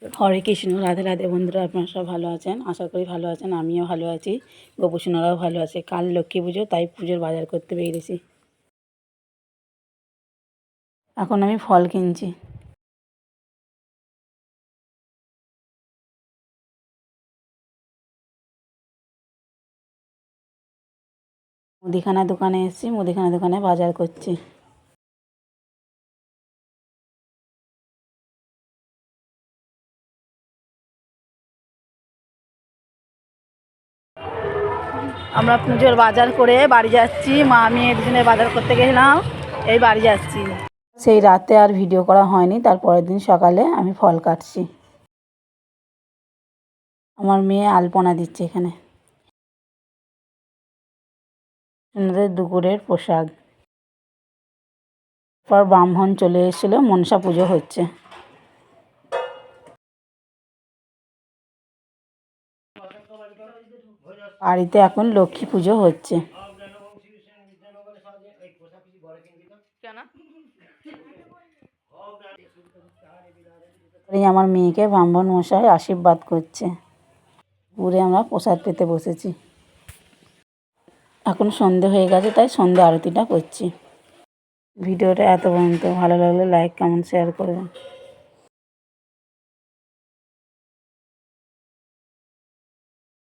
হরে কৃষ্ণ, রাধে রাধে। বন্ধুরা, আপনারা সব ভালো আছেন? আশা করি ভালো আছেন। আমিও ভালো আছি, গোপুসোনারাও ভালো আছে। কাল লক্ষ্মী পুজো, তাই পুজোর বাজার করতে বেরিয়েছি। এখন আমি ফল কিনছি। মুদিখানা দোকানে এসেছি, মুদিখানা দোকানে বাজার করছি। আমরা পুজোর বাজার করে বাড়ি যাচ্ছি। মা আমি দুজনে বাজার করতে গেছিলাম, এই বাড়ি যাচ্ছি। সেই রাতে আর ভিডিও করা হয়নি। তারপরের দিন সকালে আমি ফল কাটছি। আমার মেয়ে আলপনা দিচ্ছে এখানে। আমাদের দুপুরের প্রসাদ। পর ব্রাহ্মণ চলে এসেছিলো, মনসা পুজো হচ্ছে। বাড়িতে এখন লক্ষ্মী পুজো হচ্ছে। আমার মেয়েকে ব্রাহ্মণ মশাই আশীর্বাদ করছে। পুরে আমরা প্রসাদ পেতে বসেছি। এখন সন্ধে হয়ে গেছে, তাই সন্ধে আরতিটা করছি। ভিডিওটা এত পর্যন্ত। ভালো লাগলে লাইক, কমেন্ট, শেয়ার করবেন।